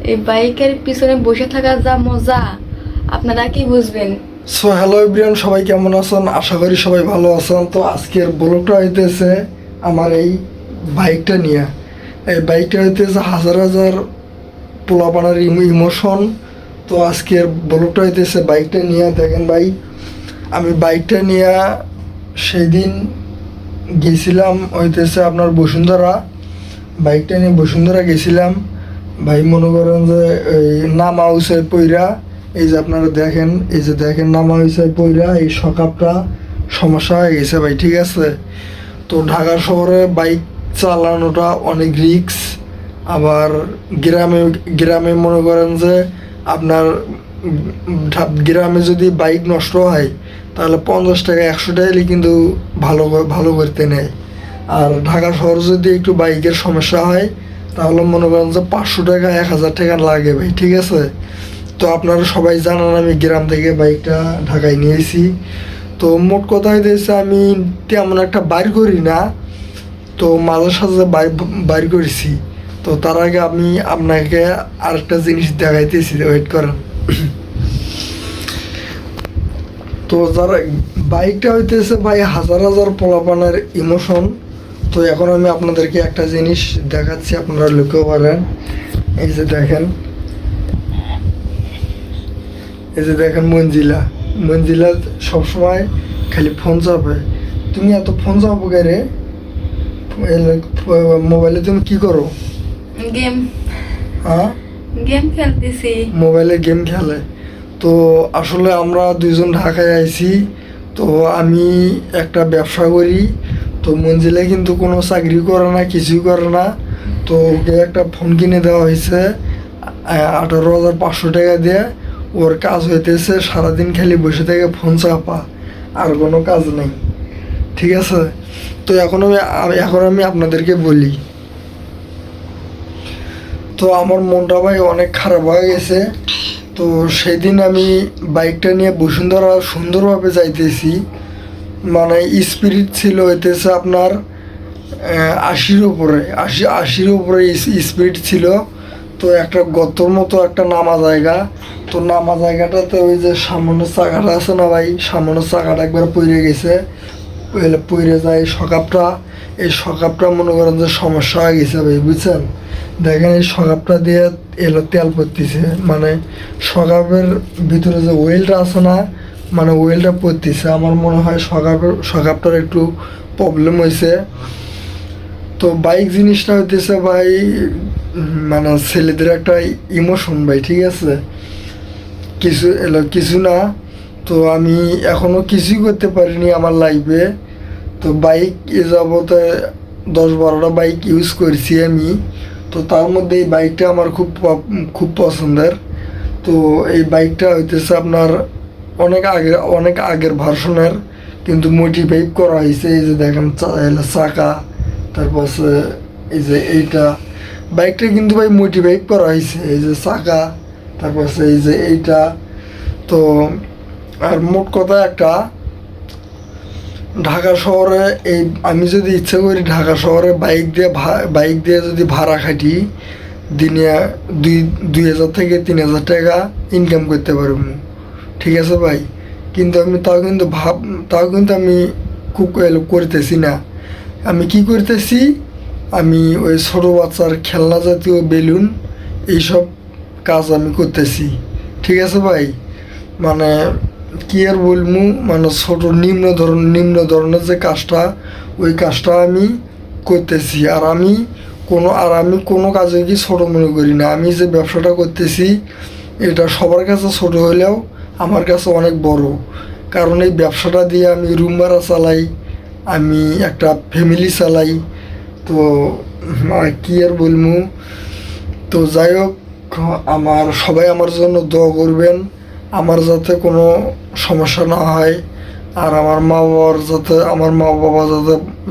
এই বাইকের পিছনে বসে থাকা যা মজা আপনারা কি বুঝবেন। সো হ্যালো এভরিওয়ান, সবাই কেমন আছেন? আশা করি সবাই ভালো আছেন। তো আজকের ব্লগটা হইতেছে আমার এই বাইকটা নিয়ে। এই বাইকটা হইতেছে হাজার হাজার পোলাপানার ইমোশন। তো আজকের ব্লগটা হইতেছে বাইকটা নিয়ে। দেখেন ভাই, আমি বাইকটা নিয়ে সেই দিন গেছিলাম হইতেছে আপনার বসুন্ধরা। বাইকটা নিয়ে বসুন্ধরা গেছিলাম ভাই। মনে করেন যে এই নামা হইছে পইরা, এই যে আপনারা দেখেন, এই যে দেখেন নামা হইছে পইরা এই সকাপটা সমস্যা হয়ে গেছে ভাই, ঠিক আছে। তো ঢাকা শহরে বাইক চালানোটা অনেক রিস্ক। আবার গ্রামে গ্রামে মনে করেন যে আপনার গ্রামে যদি বাইক নষ্ট হয় তাহলে 50 টাকা 100 টাকা কিন্তু ভালো করতে নেয়। আর ঢাকা শহর যদি একটু বাইকের সমস্যা হয় তাহলে মনে করেন যে 500 টাকা 1000 টাকা লাগে ভাই, ঠিক আছে। তো আপনারা সবাই জানেন আমি গ্রাম থেকে বাইকটা ঢাকায় নিয়েছি। তো মোট কথা হইতেছে আমি তেমন একটা বাইর করি না, তো মাঝে সাঝে বাইর করেছি। তো তার আগে আমি আপনাকে আরেকটা জিনিস দেখাইতেছি, ওয়েট করেন। তো যারা বাইকটা হইতেছে ভাই হাজার হাজার পোলাপানের ইমোশন। তো এখন আমি আপনাদেরকে একটা জিনিস দেখাচ্ছি, আপনারা লক্ষ্য করেন। এই যে দেখেন, এই যে দেখেন মঞ্জিলা। মঞ্জিলা সবসময় খালি ফোন চাপে। তুমি এত ফোন চাপো কে রে? মোবাইলে তুমি কি করো? গেম হ্যাঁ, গেম খেলতেছি। মোবাইলে গেম খেলে। তো আসলে আমরা দুইজন ঢাকায় আইছি। তো আমি একটা ব্যবসা করি। তো মঞ্জিলে কিন্তু কোনো চাকরি করে না, কিছুই করে না। তো ওকে একটা ফোন কিনে দেওয়া হয়েছে 18,500 টাকা দিয়ে। ওর কাজ হইতেছে সারাদিন খালি বসে থেকে ফোন চাপা, আর কোনো কাজ নেই, ঠিক আছে। তো এখন আমি আপনাদেরকে বলি, তো আমার মনটা ভাই অনেক খারাপ হয়ে গেছে। তো সেদিন আমি বাইকটা নিয়ে বসুন্ধরা সুন্দরভাবে যাইতেছি, মানে স্পিরিট ছিল হইতেছে আপনার 80-র উপরে, 80-র উপরে স্পিড ছিল। তো একটা গর্তর মতো একটা নামা জায়গা। তো নামা জায়গাটাতে ওই যে সামনের চাকাটা আছে না ভাই, সামনের চাকাটা একবার পড়ে গেছে। পড়ে যায় সকাপটা। এই সকাপটা মনে করেন যে সমস্যা হয়ে গেছে ভাই, বুঝছেন। দেখেন এই সকাপটা দিয়ে তেল পড়তেছে, মানে সকাপের ভিতরে যে ওয়েলটা আছে না, মানে ওয়েলটা পড়তেছে। আমার মনে হয় সকাপটার একটু প্রবলেম হয়েছে। তো বাইক জিনিসটা হইতেছে ভাই মানে ছেলেদের একটা ইমোশন ভাই, ঠিক আছে। কিছু না। তো আমি এখনো কিছুই করতে পারিনি আমার লাইফে। তো বাইক এ যাবতে 10-12টা বাইক ইউজ করছি আমি। তো তার মধ্যে এই বাইকটা আমার খুব পছন্দের। তো এই বাইকটা হইতেছে আপনার অনেক আগের ভার্সনের, কিন্তু মোটিফাই করা হয়েছে। এই যে দেখেন চাকা, তারপর এই যে এইটা বাইকটা কিন্তু ভাই মোটিফাই করা হয়েছে। এই যে চাকা, তারপর এই যে এইটা। তো আর মোট কথা একটা, ঢাকা শহরে এই আমি যদি ইচ্ছা করি ঢাকা শহরে বাইক দিয়ে যদি ভাড়া খাটি দিনে 2,000 থেকে 3,000 টাকা ইনকাম করতে পারবো, ঠিক আছে ভাই। কিন্তু আমি তাও কিন্তু আমি খুব করতেছি না। আমি কি করতেছি, আমি ওই ছোটো বাচ্চার খেলনা জাতীয় বেলুন এইসব কাজ আমি করতেছি, ঠিক আছে ভাই। মানে কি আর বলবো, মানে ছোট নিম্ন ধরনের যে কাজটা, ওই কাজটা আমি করতেছি। আর আমি কোনো কাজে কি ছোট মনে করি না। আমি যে ব্যবসাটা করতেছি এটা সবার কাছে ছোট হলেও আমার কাছে অনেক বড়। কারণ এই ব্যবসাটা দিয়ে আমি রুম ভাড়া চালাই, আমি একটা ফ্যামিলি চালাই। তো কি আর বলবো। তো যাই হোক, সবাই আমার জন্য দোয়া করবেন, আমার যাতে কোনো সমস্যা না হয়। আর আমার মা বাবা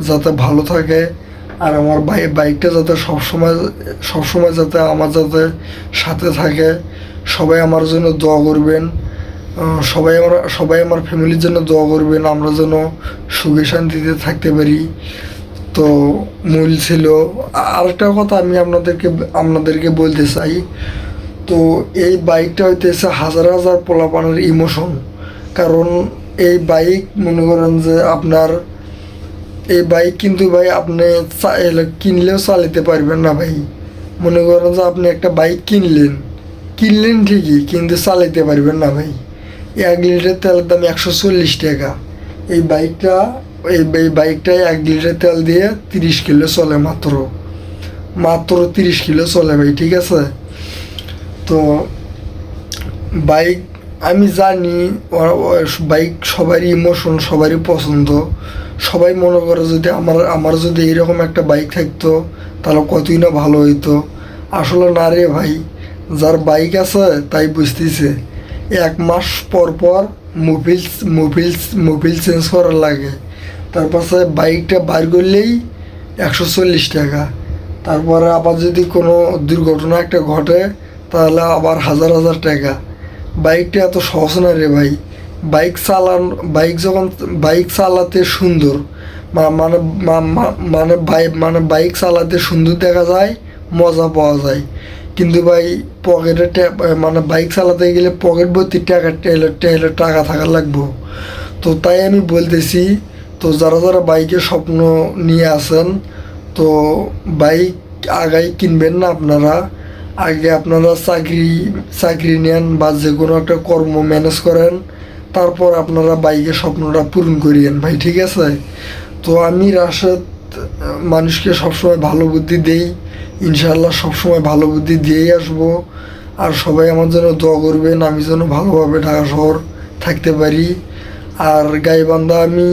যাতে ভালো থাকে। আর আমার বাইকটা যাতে সবসময় যাতে সাথে থাকে। সবাই আমার জন্য দোয়া করবেন। সবাই আমার ফ্যামিলির জন্য দোয়া করবেন, আমরা যেন সুখে শান্তিতে থাকতে পারি। তো মূল ছিল আরেকটা কথা আমি আপনাদেরকে বলতে চাই। তো এই বাইকটা হইতেছে হাজার হাজার পোলাপানের ইমোশন। কারণ এই বাইক মনে করেন যে আপনার এই বাইক কিন্তু ভাই আপনি কিনলেও চালাতে পারবেন না ভাই। মনে করেন যে আপনি একটা বাইক কিনলেন ঠিকই, কিন্তু চালাতে পারবেন না ভাই। 1 লিটার তেলের দাম 140 টাকা। এই বাইকটা এই বাইকটায় 1 লিটার তেল দিয়ে 30 কিলো চলে, মাত্র 30 কিলো চলে ভাই, ঠিক আছে। তো বাইক আমি জানি বাইক সবারই ইমোশন, সবারই পছন্দ। সবাই মনে করে যদি আমার যদি এইরকম একটা বাইক থাকতো তাহলে কতই না ভালো হইতো। আসলে না রে ভাই, যার বাইক আছে তাই বুঝতেছে 1 মাস পর পর মোবিল চেঞ্জ করার লাগে। তারপর বাইকটা বার করলেই 140 টাকা। তারপরে আবার যদি কোনো দুর্ঘটনা একটা ঘটে তাহলে আবার হাজার হাজার টাকা। বাইকটা এত সহজ না রে ভাই। বাইক চালাতে সুন্দর, বাইক চালাতে সুন্দর দেখা যায়, মজা পাওয়া যায়। কিন্তু ভাই বাইক চালাতে গেলে পকেট ভর্তি টাকা থাকা লাগবো। তো তাই আমি বলতেছি, তো যারা যারা বাইকের স্বপ্ন নিয়ে আসেন, তো বাইক আগাই কিনবেন না আপনারা। আগে আপনারা চাকরি নেন বা যে কোনো একটা কর্ম ম্যানেজ করেন, তারপর আপনারা বাইকের স্বপ্নটা পূরণ করিয়েন ভাই, ঠিক আছে। তো আমি রাশেদ মানুষকে সবসময় ভালো বুদ্ধি দেই, ইনশাআল্লাহ সবসময় ভালো বুদ্ধি দিয়েই আসবো। আর সবাই আমার জন্য দোয়া করবেন, আমি যেন ভালোভাবে ঢাকা শহর থাকতে পারি। আর গাইবান্ধা আমি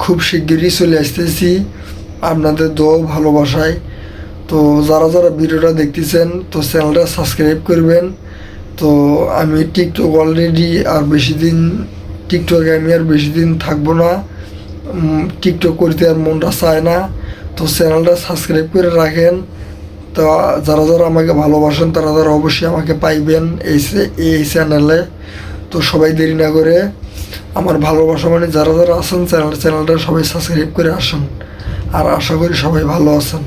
খুব শিগগিরই চলে আসতেছি আপনাদের দোয়া ভালোবাসায়। তো যারা যারা ভিডিওটা দেখতেছেন, তো চ্যানেলটা সাবস্ক্রাইব করবেন। তো আমি টিকটক অলরেডি টিকটকে আমি আর বেশি দিন থাকবো না। টিকটক করতে আর মনটা চায় না। তো চ্যানেলটা সাবস্ক্রাইব করে রাখেন। তো যারা যারা আমাকে ভালোবাসেন তারা অবশ্যই আমাকে পাইবেন এই চ্যানেলে। তো সবাই দেরি না করে আমার ভালোবাসা মানে যারা যারা আছেন চ্যানেলটা সবাই সাবস্ক্রাইব করে আসেন। আর আশা করি সবাই ভালো আছেন।